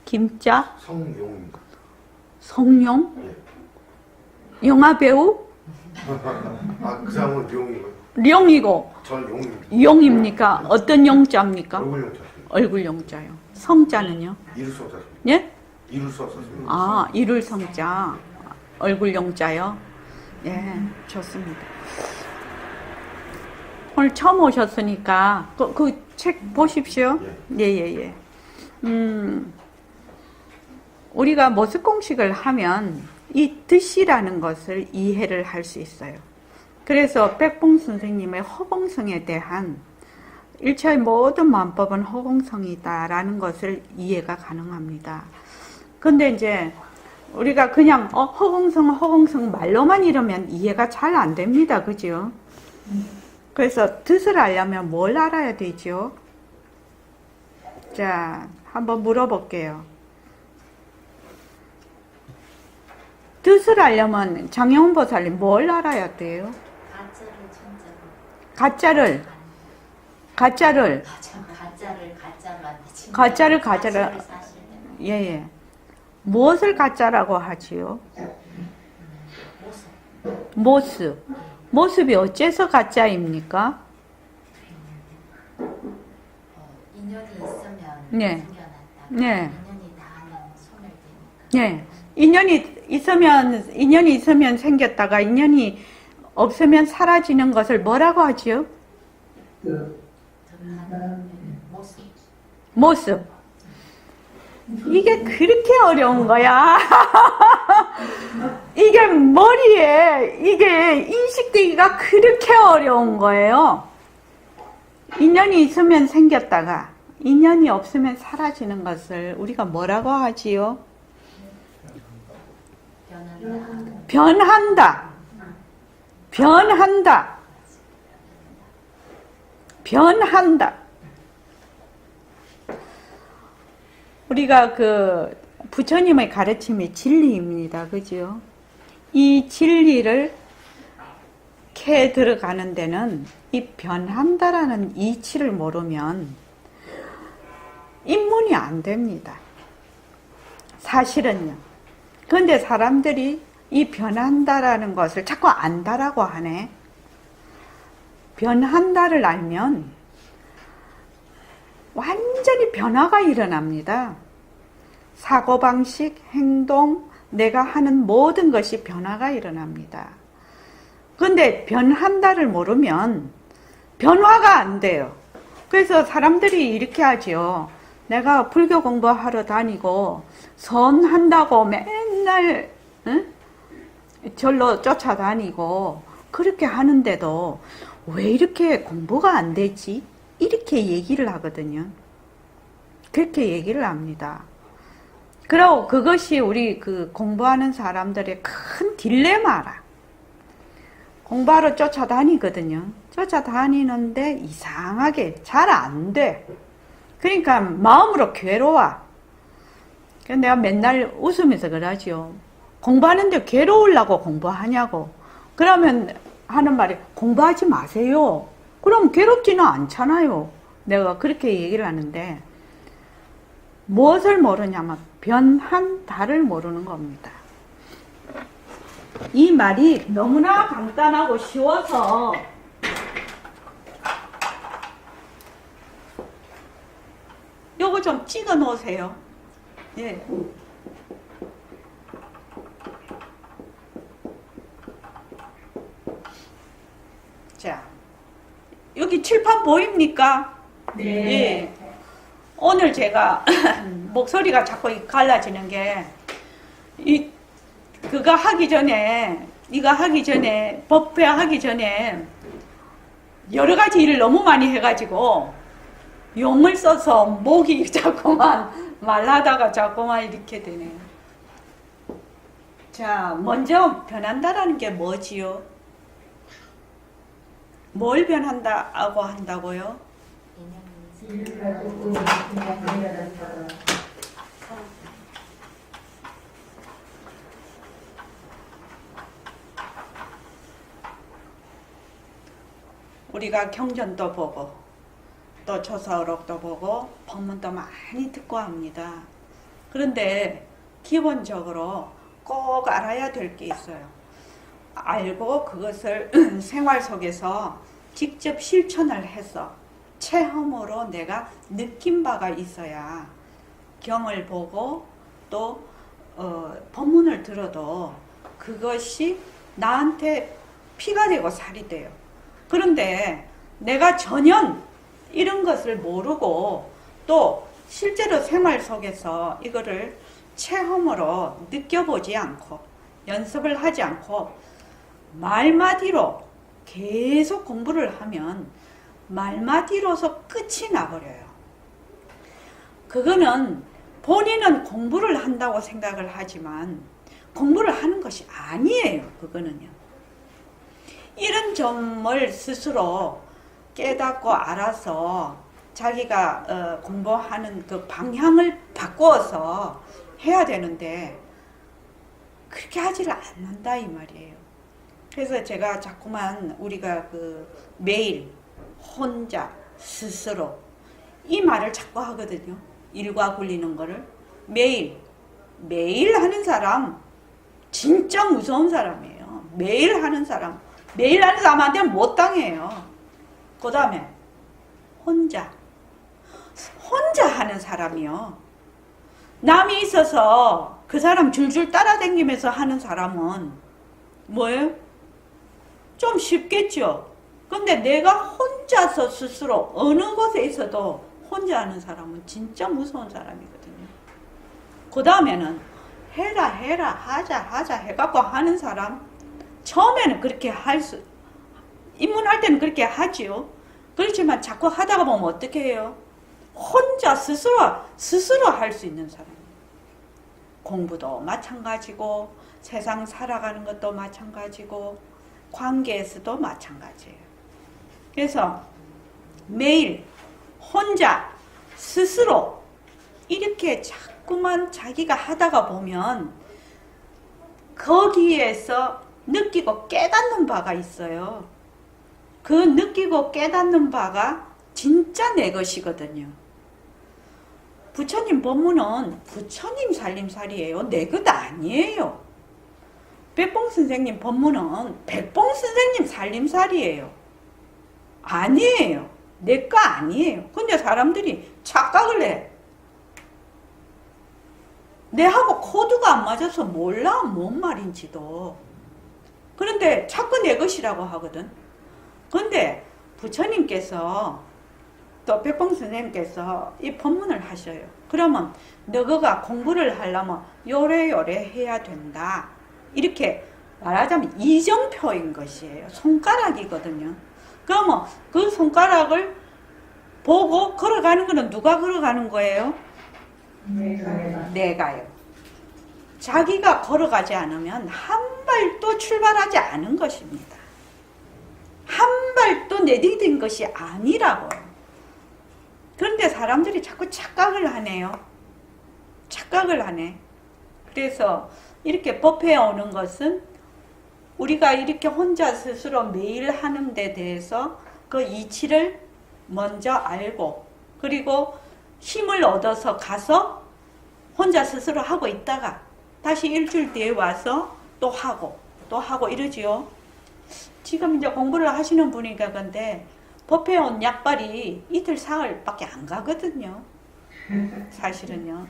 김자? 성용입니다. 성용? 예. 영화 배우? 그 사람은 용이고요. 령이고 저는 용입니다. 용입니까? 어떤 용자입니까? 얼굴 용 쳤습니다. 얼굴 용자요. 성자는요? 이를 썼습니다. 예? 이를 썼습니다. 아, 이룰 성자. 얼굴 용자요? 예, 좋습니다. 오늘 처음 오셨으니까 그 책 보십시오. 예. 우리가 모습 공식을 하면 이 뜻이라는 것을 이해를 할 수 있어요. 그래서 백봉 선생님의 허공성에 대한 일체의 모든 만법은 허공성이다라는 것을 이해가 가능합니다. 근데 이제 우리가 그냥 허공성 말로만 이러면 이해가 잘 안 됩니다. 그죠? 그래서 뜻을 알려면 뭘 알아야 되죠? 자, 한번 물어볼게요. 뜻을 알려면 장영훈 보살님 뭘 알아야 돼요? 가짜를 가짜를 예. 무엇을 가짜라고 하지요? 모습이 어째서 가짜입니까? 인연이 있으면 네. 생겨났다. 네. 인연이 닿으면 소멸되니까. 네. 인연이 있으면 생겼다가 인연이 없으면 사라지는 것을 뭐라고 하지요? 모습. 이게 그렇게 어려운 거야. 이게 머리에 이게 인식되기가 그렇게 어려운 거예요. 인연이 있으면 생겼다가 인연이 없으면 사라지는 것을 우리가 뭐라고 하지요? 변한다. 우리가 그 부처님의 가르침이 진리입니다. 그죠? 이 진리를 캐 들어가는 데는 이 변한다라는 이치를 모르면 입문이 안 됩니다. 사실은요. 그런데 사람들이 이 변한다라는 것을 자꾸 안다라고 하네. 변한다를 알면 완전히 변화가 일어납니다. 사고방식, 행동, 내가 하는 모든 것이 변화가 일어납니다. 그런데 변한다를 모르면 변화가 안 돼요. 그래서 사람들이 이렇게 하죠. 내가 불교 공부하러 다니고 선한다고 맨날 절로 쫓아다니고 그렇게 하는데도 왜 이렇게 공부가 안 되지? 이렇게 얘기를 하거든요. 그렇게 얘기를 합니다. 그리고 그것이 우리 그 공부하는 사람들의 큰 딜레마라. 공부하러 쫓아다니거든요. 쫓아다니는데 이상하게 잘 안 돼. 그러니까 마음으로 괴로워. 그래서 내가 맨날 웃으면서 그러죠. 공부하는데 괴로우려고 공부하냐고. 그러면 하는 말이 공부하지 마세요. 그럼 괴롭지는 않잖아요. 내가 그렇게 얘기를 하는데 무엇을 모르냐면 변한다를 모르는 겁니다. 이 말이 너무나 간단하고 쉬워서 요거 좀 찍어 놓으세요. 예. 자, 여기 칠판 보입니까? 네. 예. 오늘 제가 목소리가 자꾸 갈라지는 게 이거 하기 전에 법회 하기 전에 여러 가지 일을 너무 많이 해가지고 용을 써서 목이 자꾸만 말라다가 자꾸만 이렇게 되네요. 자, 먼저 변한다라는 게 뭐지요? 뭘 변한다고 한다고요? 우리가 경전도 보고 또 조사어록도 보고 법문도 많이 듣고 합니다. 그런데 기본적으로 꼭 알아야 될 게 있어요. 알고 그것을 생활 속에서 직접 실천을 해서 체험으로 내가 느낀 바가 있어야 경을 보고 또 법문을 들어도 그것이 나한테 피가 되고 살이 돼요. 그런데 내가 전혀 이런 것을 모르고 또 실제로 생활 속에서 이거를 체험으로 느껴보지 않고 연습을 하지 않고 말마디로 계속 공부를 하면 말마디로서 끝이 나버려요. 그거는 본인은 공부를 한다고 생각을 하지만 공부를 하는 것이 아니에요. 그거는요. 이런 점을 스스로 깨닫고 알아서 자기가 공부하는 그 방향을 바꾸어서 해야 되는데 그렇게 하지를 않는다 이 말이에요. 그래서 제가 자꾸만 우리가 매일 혼자 스스로 이 말을 자꾸 하거든요. 일과 굴리는 거를 매일 하는 사람 진짜 무서운 사람이에요. 매일 하는 사람한테 못 당해요. 그 다음에 혼자 하는 사람이요. 남이 있어서 그 사람 줄줄 따라다니면서 하는 사람은 뭐예요? 좀 쉽겠죠. 근데 내가 혼자서 스스로 어느 곳에 있어도 혼자 하는 사람은 진짜 무서운 사람이거든요. 그 다음에는 해라 하자 해갖고 하는 사람 처음에는 그렇게 입문할 때는 그렇게 하지요. 그렇지만 자꾸 하다가 보면 어떻게 해요? 혼자 스스로 할 수 있는 사람. 공부도 마찬가지고 세상 살아가는 것도 마찬가지고 관계에서도 마찬가지예요. 그래서 매일 혼자 스스로 이렇게 자꾸만 자기가 하다가 보면 거기에서 느끼고 깨닫는 바가 있어요. 그 느끼고 깨닫는 바가 진짜 내 것이거든요. 부처님 법문은 부처님 살림살이에요. 내 것 아니에요. 백봉 선생님 법문은 백봉 선생님 살림살이에요. 아니에요. 내 거 아니에요. 근데 사람들이 착각을 해. 내하고 코드가 안 맞아서 몰라 뭔 말인지도. 그런데 자꾸 내 것이라고 하거든. 근데 부처님께서 또 백봉 선생님께서 이 법문을 하셔요. 그러면 너가 공부를 하려면 요래 해야 된다. 이렇게 말하자면 이정표인 것이에요. 손가락이거든요. 그러면 그 손가락을 보고 걸어가는 거는 누가 걸어가는 거예요? 내가요. 자기가 걸어가지 않으면 한 발도 출발하지 않은 것입니다. 한 발도 내디딘 것이 아니라고요. 그런데 사람들이 자꾸 착각을 하네요. 착각을 하네. 그래서 이렇게 법회에 오는 것은 우리가 이렇게 혼자 스스로 매일 하는 데 대해서 그 이치를 먼저 알고 그리고 힘을 얻어서 가서 혼자 스스로 하고 있다가 다시 일주일 뒤에 와서 또 하고 이러지요. 지금 이제 공부를 하시는 분이니까 근데 법회에 온 약발이 이틀 사흘밖에 안 가거든요. 사실은요.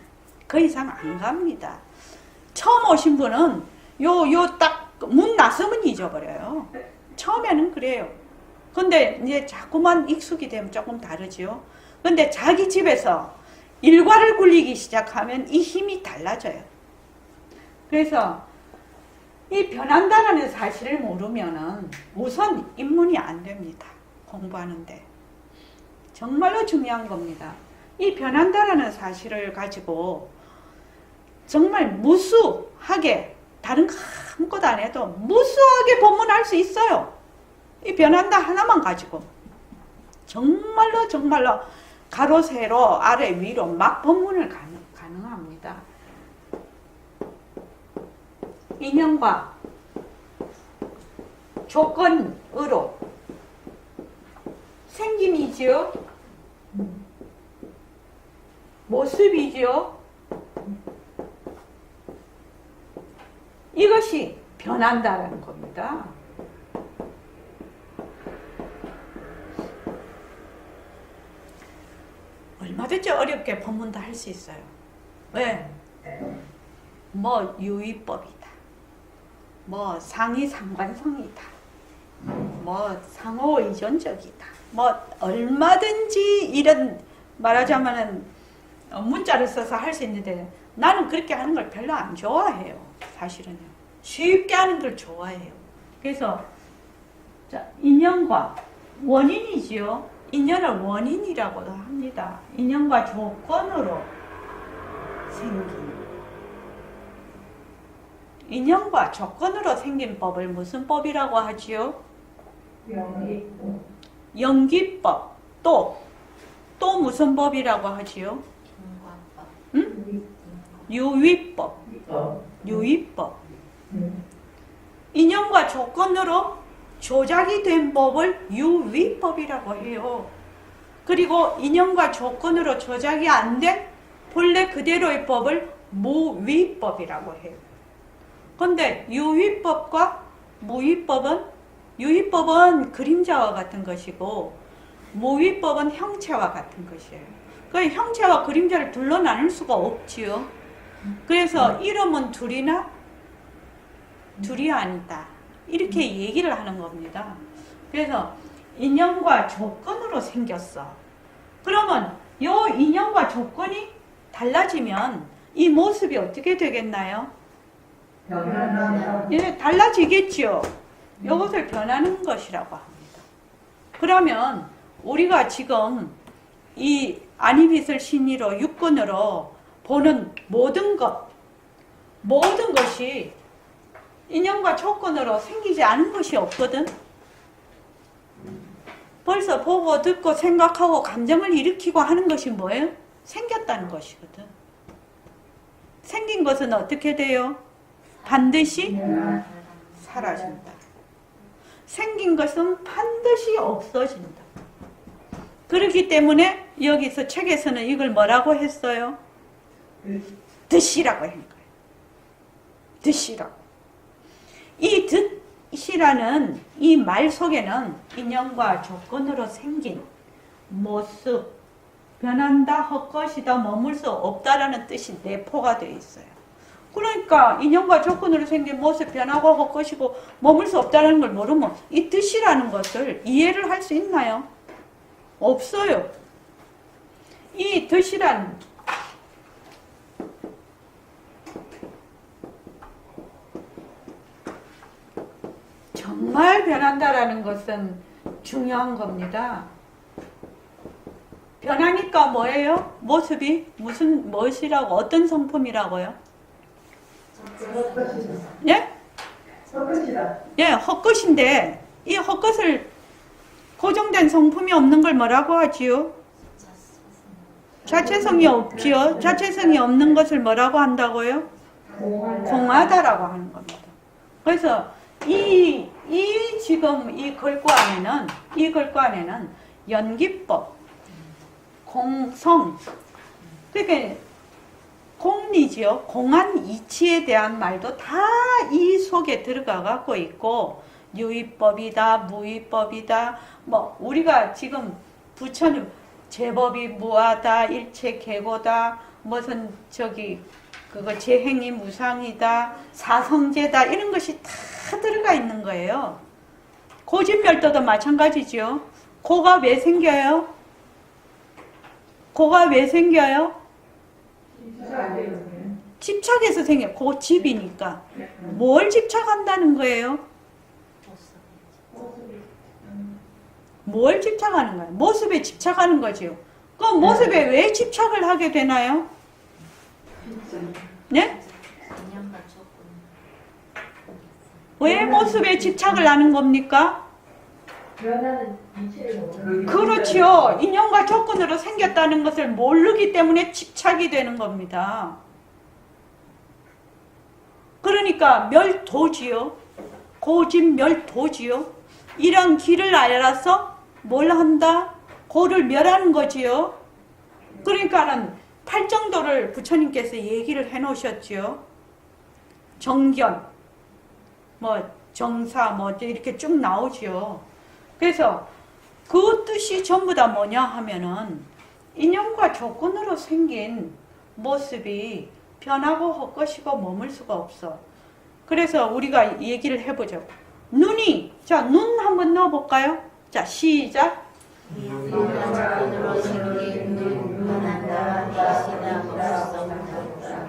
그 이상 안 갑니다. 처음 오신 분은 딱 문 나서면 잊어버려요. 처음에는 그래요. 근데 이제 자꾸만 익숙이 되면 조금 다르죠. 근데 자기 집에서 일과를 굴리기 시작하면 이 힘이 달라져요. 그래서 이 변한다는 사실을 모르면은 우선 입문이 안 됩니다. 공부하는데. 정말로 중요한 겁니다. 이 변한다라는 사실을 가지고 정말 무수하게 다른 거 아무것도 안 해도 무수하게 법문할 수 있어요. 이 변한다 하나만 가지고 정말로 정말로 가로 세로 아래 위로 막 법문을 가능합니다. 인연과 조건으로 생김이지요. 모습이지요. 이것이 변한다라는 겁니다. 얼마든지 어렵게 법문도 할 수 있어요. 왜? 뭐 유의법이다. 뭐 상이 상관성이다. 뭐 상호 의존적이다. 뭐 얼마든지 이런 말하자면은 문자를 써서 할 수 있는데 나는 그렇게 하는 걸 별로 안 좋아해요. 사실은요. 쉽게 하는 걸 좋아해요. 그래서 자, 인연과 원인이지요. 인연을 원인이라고도 합니다. 인연과 조건으로 생긴 인연과 조건으로 생긴 법을 무슨 법이라고 하지요? 연기법. 또 무슨 법이라고 하지요? 응? 유의법. 유의법. 인연과 조건으로 조작이 된 법을 유의법이라고 해요. 그리고 인연과 조건으로 조작이 안 된 본래 그대로의 법을 무의법이라고 해요. 근데 유의법과 무의법은 유의법은 그림자와 같은 것이고 무의법은 형체와 같은 것이에요. 그 형체와 그림자를 둘로 나눌 수가 없지요. 그래서 이름은 둘이나 둘이 아니다. 이렇게 얘기를 하는 겁니다. 그래서 인연과 조건으로 생겼어. 그러면 이 인연과 조건이 달라지면 이 모습이 어떻게 되겠나요? 예, 달라지겠죠. 이것을 변하는 것이라고 합니다. 그러면 우리가 지금 이 아니빛을 신의로 육근으로 보는 모든 것이 인연과 조건으로 생기지 않은 것이 없거든. 벌써 보고 듣고 생각하고 감정을 일으키고 하는 것이 뭐예요? 생겼다는 것이거든. 생긴 것은 어떻게 돼요? 반드시 사라진다. 생긴 것은 반드시 없어진다. 그렇기 때문에 여기서 책에서는 이걸 뭐라고 했어요? 득이라고 한 거예요. 득이라고. 이 득이라는 이 말 속에는 인연과 조건으로 생긴 모습, 변한다, 헛것이다, 머물 수 없다라는 뜻이 내포가 되어 있어요. 그러니까 인연과 조건으로 생긴 모습, 변하고 헛것이고 머물 수 없다는 걸 모르면 이 뜻이라는 것을 이해를 할 수 있나요? 없어요. 이 뜻이란 정말 변한다라는 것은 중요한 겁니다. 변하니까 뭐예요? 모습이 무엇이라고, 어떤 성품이라고요? 예? 헛것이다. 예, 헛것인데 이 헛것을 고정된 성품이 없는 걸 뭐라고 하지요? 자체성이 없지요. 자체성이 없는 것을 뭐라고 한다고요? 공하다라고 하는 겁니다. 그래서 지금 이 글과 안에는 연기법, 공성, 그러니까 공리지요. 공한 이치에 대한 말도 다 이 속에 들어가 갖고 있고, 유의법이다, 무의법이다, 뭐 우리가 지금 부처님 제법이 무하다, 일체 개고다, 무슨 그거 재행이 무상이다, 사성제다, 이런 것이 다 들어가 있는 거예요. 고집멸도도 마찬가지죠. 고가 왜 생겨요? 고가 왜 생겨요? 집착해서 생겨요. 고집이니까. 뭘 집착한다는 거예요? 뭘 집착하는 거예요? 모습에 집착하는 거지요. 그 모습에 왜 집착을 하게 되나요? 네? 왜 모습에 집착을 하는 겁니까? 변하는 이치를 모르는 그렇지요. 인연과 조건으로 생겼다는 것을 모르기 때문에 집착이 되는 겁니다. 그러니까 멸도지요. 고집 멸도지요. 이런 길을 알아서 뭘 한다? 고를 멸하는 거지요. 그러니까는 팔정도를 부처님께서 얘기를 해 놓으셨지요. 정견, 정사, 이렇게 쭉 나오지요. 그래서 그 뜻이 전부 다 뭐냐 하면은 인연과 조건으로 생긴 모습이 변하고 헛것이고 머물 수가 없어. 그래서 우리가 얘기를 해보죠. 눈이, 자, 눈 한번 넣어볼까요? 자, 시작. 인연과 조건으로 생긴 눈, 변한다, 것이다, 볼 수 없다.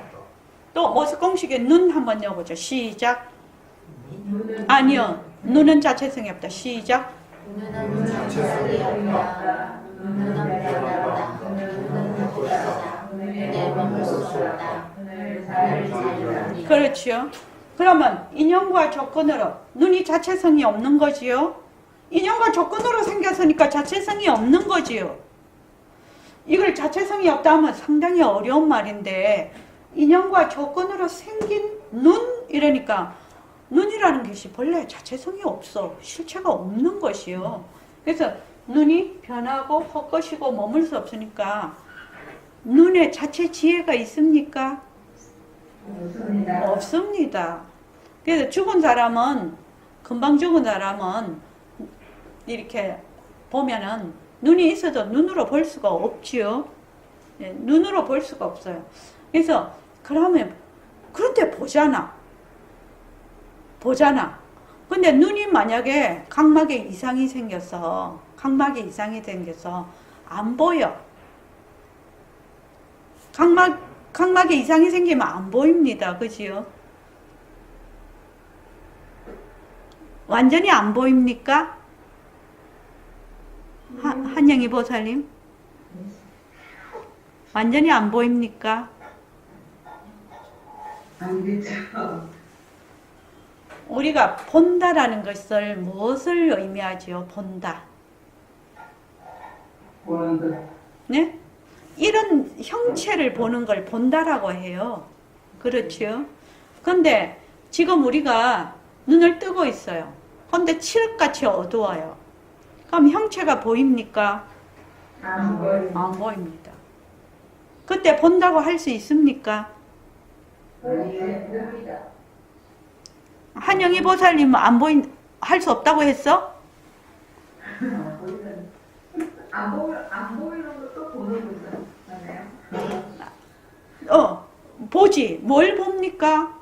또 어스공식의 눈 한번 넣어보죠. 시작. 아니요. 눈은 자체성이 없다. 시작. 눈은 자체성이 없다. 눈은 변한다. 눈은 헛것이다. 눈에 머물 수 없다. 눈을 잘 자유하니. 그렇지요. 그러면 인연과 조건으로 눈이 자체성이 없는 거지요. 인연과 조건으로 생겼으니까 자체성이 없는 거지요. 이걸 자체성이 없다 하면 상당히 어려운 말인데 인연과 조건으로 생긴 눈 이러니까 눈이라는 것이 본래 자체성이 없어. 실체가 없는 것이요. 그래서 눈이 변하고 헛것이고 머물 수 없으니까 눈에 자체 지혜가 있습니까? 없습니다. 없습니다. 그래서 죽은 사람은, 금방 죽은 사람은 이렇게 보면은 눈이 있어도 눈으로 볼 수가 없지요. 네, 눈으로 볼 수가 없어요. 그래서 그러면 그런데 보잖아. 근데 눈이 만약에 각막에 이상이 생겨서 안 보여. 각막에 이상이 생기면 안 보입니다. 그지요? 완전히 안 보입니까? 한영희 보살님? 완전히 안 보입니까? 안 되죠. 우리가 본다라는 것을 무엇을 의미하지요? 본다. 보는 것. 네? 이런 형체를 보는 걸 본다라고 해요. 그렇죠? 근데 지금 우리가 눈을 뜨고 있어요. 근데 칠흑같이 어두워요. 그럼 형체가 보입니까? 안 보입니다. 안 보입니다. 그때 본다고 할 수 있습니까? 보입니다. 한영희 보살님은 할 수 없다고 했어? 안 보이는 것도 보는 거잖아요. 보지. 뭘 봅니까?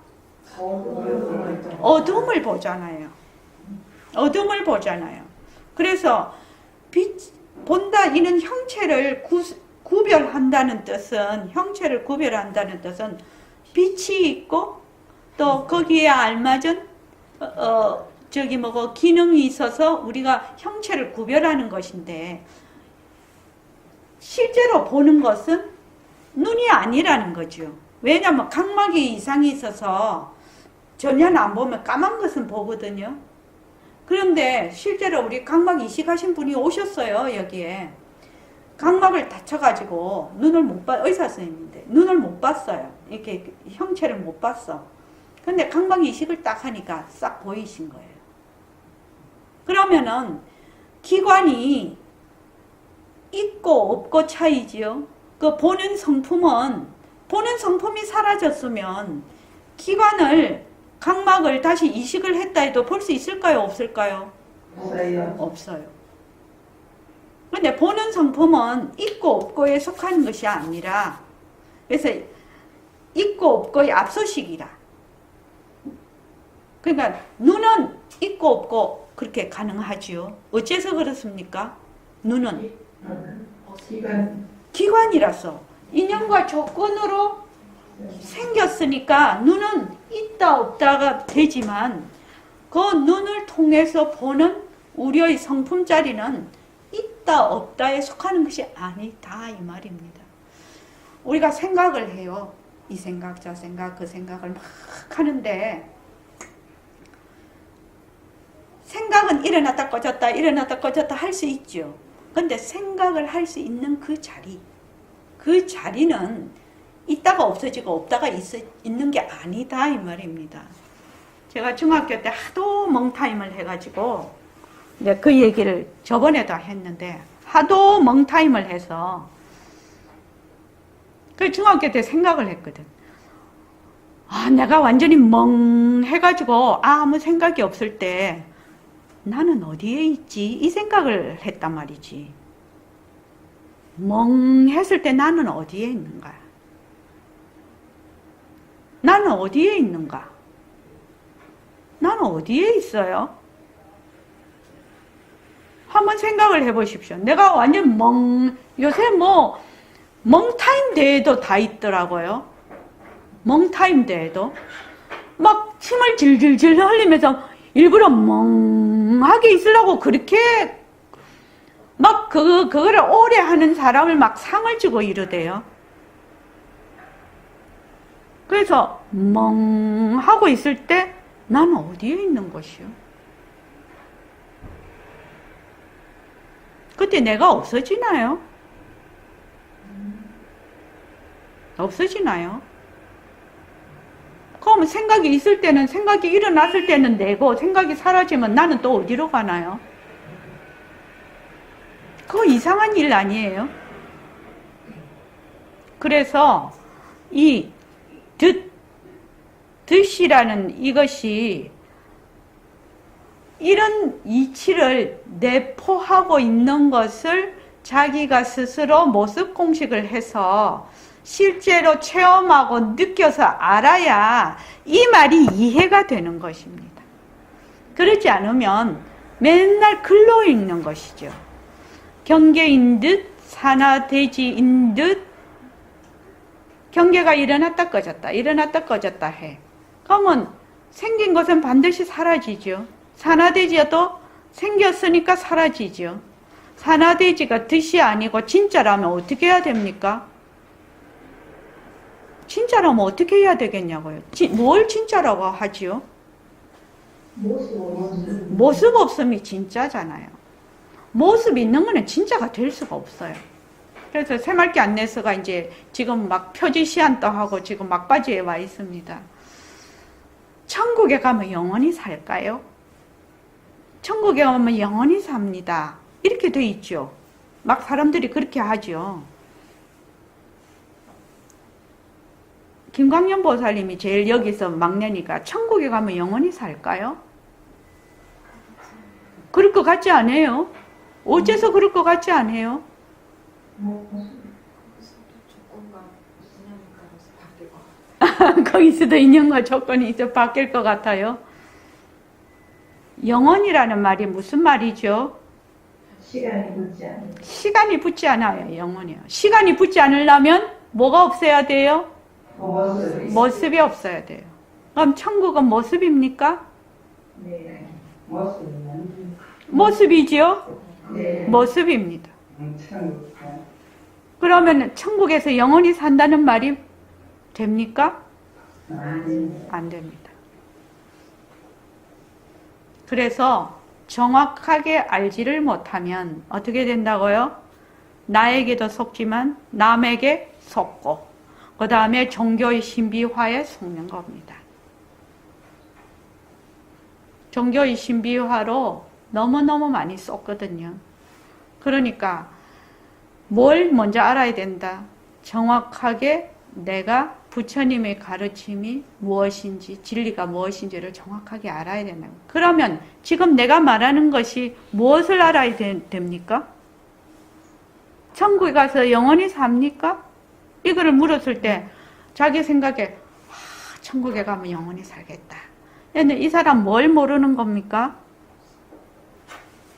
어둠을 보잖아요. 어둠을 보잖아요. 그래서 본다 이는 형체를 구별한다는 뜻은 빛이 있고 또 거기에 알맞은 기능이 있어서 우리가 형체를 구별하는 것인데 실제로 보는 것은 눈이 아니라는 거죠. 왜냐하면 각막에 이상이 있어서 전혀 안 보면 까만 것은 보거든요. 그런데 실제로 우리 각막 이식하신 분이 오셨어요. 여기에 각막을 다쳐가지고 눈을 못 봤, 의사 선생님인데 눈을 못 봤어요. 이렇게 형체를 못 봤어. 근데 각막 이식을 딱 하니까 싹 보이신 거예요. 그러면은 기관이 있고 없고 차이지요. 그 보는 성품이 사라졌으면 기관을 각막을 다시 이식을 했다 해도 볼 수 있을까요? 없을까요? 없어요. 없어요. 근데 보는 성품은 있고 없고에 속하는 것이 아니라 그래서 있고 없고의 압소식이라. 그러니까 눈은 있고 없고 그렇게 가능하지요. 어째서 그렇습니까? 눈은 기관이라서 인연과 조건으로 생겼으니까 눈은 있다 없다가 되지만 그 눈을 통해서 보는 우리의 성품짜리는 있다 없다에 속하는 것이 아니다 이 말입니다. 우리가 생각을 해요. 이 생각 저 생각 그 생각을 막 하는데 생각은 일어났다 꺼졌다 일어났다 꺼졌다 할 수 있죠. 근데 생각을 할 수 있는 그 자리는 있다가 없어지고 없다가 있는 게 아니다 이 말입니다. 제가 중학교 때 하도 멍타임을 해가지고 그 얘기를 저번에도 했는데 하도 멍타임을 해서 그 중학교 때 생각을 했거든. 내가 완전히 멍해가지고 아무 생각이 없을 때 나는 어디에 있지? 이 생각을 했단 말이지. 멍했을 때 나는 어디에 있는가? 나는 어디에 있는가? 나는 어디에 있어요? 한번 생각을 해보십시오. 내가 완전 요새 멍타임 대회도 다 있더라고요. 멍타임 대회도. 막 침을 질질질 흘리면서 일부러 멍하게 있으려고 그렇게 막 그거를 오래 하는 사람을 막 상을 주고 이러대요. 그래서 멍하고 있을 때 나는 어디에 있는 것이요? 그때 내가 없어지나요? 없어지나요? 그럼 생각이 있을 때는 생각이 일어났을 때는 내고 생각이 사라지면 나는 또 어디로 가나요? 그거 이상한 일 아니에요? 그래서 이 듯이라는 이것이 이런 이치를 내포하고 있는 것을 자기가 스스로 모습 공식을 해서 실제로 체험하고 느껴서 알아야 이 말이 이해가 되는 것입니다. 그렇지 않으면 맨날 글로 읽는 것이죠. 경계인 듯 산화대지인 듯 경계가 일어났다 꺼졌다 일어났다 꺼졌다 해. 그러면 생긴 것은 반드시 사라지죠. 산화대지도 생겼으니까 사라지죠. 산화대지가 뜻이 아니고 진짜라면 어떻게 해야 됩니까? 진짜라면 어떻게 해야 되겠냐고요. 뭘 진짜라고 하지요? 모습 없음이 진짜잖아요. 모습 있는 거는 진짜가 될 수가 없어요. 그래서 새말기 안내서가 이제 지금 막 표지 시안도 하고 지금 막바지에 와 있습니다. 천국에 가면 영원히 살까요? 천국에 가면 영원히 삽니다. 이렇게 돼 있죠. 막 사람들이 그렇게 하죠. 김광현 보살님이 제일 여기서 막내니까 천국에 가면 영원히 살까요? 그럴 것 같지 않아요? 어째서 그럴 것 같지 않아요? 거기서도 인연과 조건이 이제 바뀔 것 같아요. 영원이라는 말이 무슨 말이죠? 시간이 붙지 않아요. 영원이요. 시간이 붙지 않으려면 뭐가 없어야 돼요? 모습이 없어야 돼요. 그럼 천국은 모습입니까? 네. 모습이지요? 네. 모습입니다. 그러면 천국에서 영원히 산다는 말이 됩니까? 안 됩니다. 그래서 정확하게 알지를 못하면 어떻게 된다고요? 나에게도 속지만 남에게 속고 그 다음에 종교의 신비화에 속는 겁니다. 종교의 신비화로 너무너무 많이 쏟거든요. 그러니까 뭘 먼저 알아야 된다. 정확하게 내가 부처님의 가르침이 무엇인지 진리가 무엇인지를 정확하게 알아야 된다. 그러면 지금 내가 말하는 것이 무엇을 알아야 됩니까? 천국에 가서 영원히 삽니까? 이거를 물었을 때 자기 생각에 천국에 가면 영원히 살겠다. 근데 이 사람 뭘 모르는 겁니까?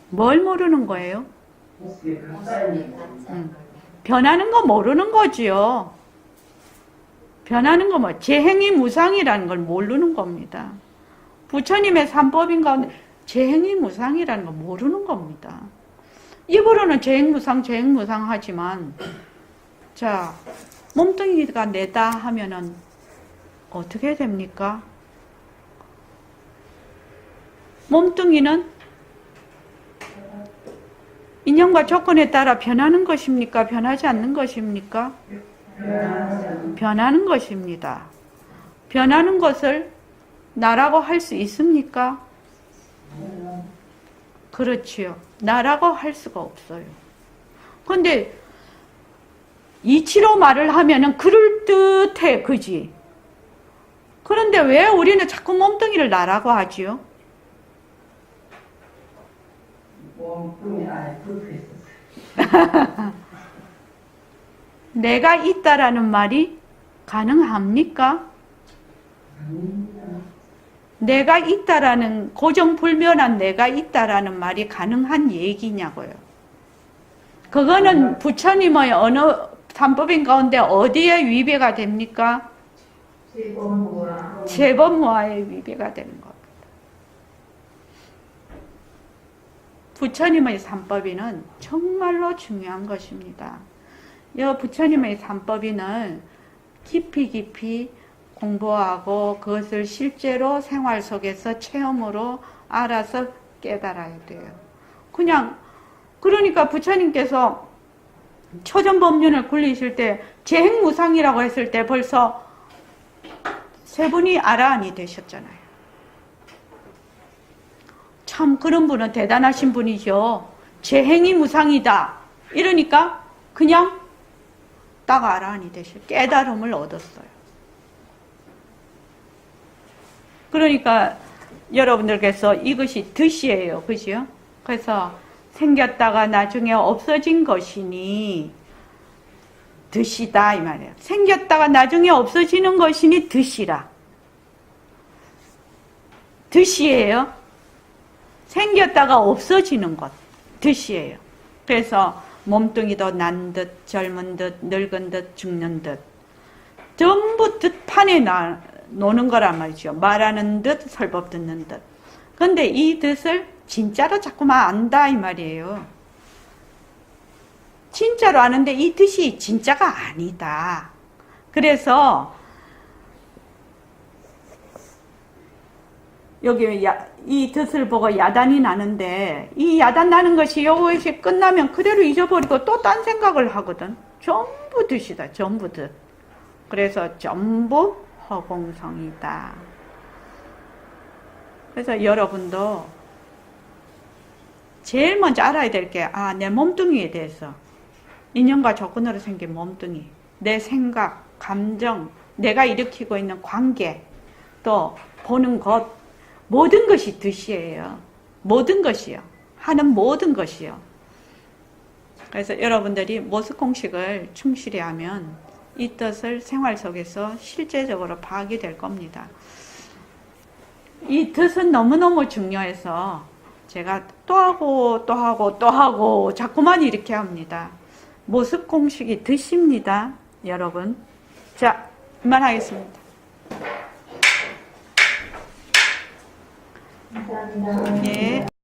뭘 모르는 거예요? 변하는 거 모르는 거지요. 변하는 거 재행이 무상이라는 걸 모르는 겁니다. 부처님의 삼법인 가운데 재행이 무상이라는 걸 모르는 겁니다. 입으로는 재행무상 하지만, 자, 몸뚱이가 내다 하면은 어떻게 됩니까? 몸뚱이는 인연과 조건에 따라 변하는 것입니까? 변하지 않는 것입니까? 변하는 것입니다. 변하는 것을 나라고 할 수 있습니까? 그렇지요. 나라고 할 수가 없어요. 그런데 이치로 말을 하면은 그럴듯해, 그지? 그런데 왜 우리는 자꾸 몸뚱이를 나라고 하지요? 몸뚱이 안에 불이 있었어요. 내가 있다라는 말이 가능합니까? 내가 있다라는, 고정불변한 내가 있다라는 말이 가능한 얘기냐고요. 그거는 부처님의 어느 삼법인 가운데 어디에 위배가 됩니까? 재범무아에 위배가 되는 겁니다. 부처님의 삼법인은 정말로 중요한 것입니다. 이 부처님의 삼법인을 깊이 공부하고 그것을 실제로 생활 속에서 체험으로 알아서 깨달아야 돼요. 그러니까 부처님께서 초전법륜을 굴리실 때 재행무상이라고 했을 때 벌써 세 분이 아라한이 되셨잖아요. 참 그런 분은 대단하신 분이죠. 재행이 무상이다. 이러니까 그냥 딱 아라한이 되셨어요. 깨달음을 얻었어요. 그러니까 여러분들께서 이것이 덫이에요. 그죠? 그래서 생겼다가 나중에 없어진 것이니 덫이다 이 말이에요. 생겼다가 나중에 없어지는 것이니 덫이라. 덫이에요. 생겼다가 없어지는 것. 덫이에요. 그래서 몸뚱이도 난 듯, 젊은 듯, 늙은 듯, 죽는 듯. 전부 듯판에 노는 거란 말이죠. 말하는 듯, 설법 듣는 듯. 근데 이 듯을 진짜로 자꾸만 안다 이 말이에요. 진짜로 아는데 이 듯이 진짜가 아니다. 그래서 여기 이 덫을 보고 야단이 나는데 이 야단 나는 것이 이것이 끝나면 그대로 잊어버리고 또 딴 생각을 하거든. 전부 덫이다. 전부 덫. 그래서 전부 허공성이다. 그래서 여러분도 제일 먼저 알아야 될 게 내 몸뚱이에 대해서 인연과 조건으로 생긴 몸뚱이, 내 생각, 감정, 내가 일으키고 있는 관계, 또 보는 것, 모든 것이 덫이에요. 모든 것이요. 하는 모든 것이요. 그래서 여러분들이 모습공식을 충실히 하면 이 뜻을 생활 속에서 실제적으로 파악이 될 겁니다. 이 뜻은 너무너무 중요해서 제가 또 하고 자꾸만 이렇게 합니다. 모습공식이 뜻입니다. 여러분. 자, 그만하겠습니다. 감사합니다. 예.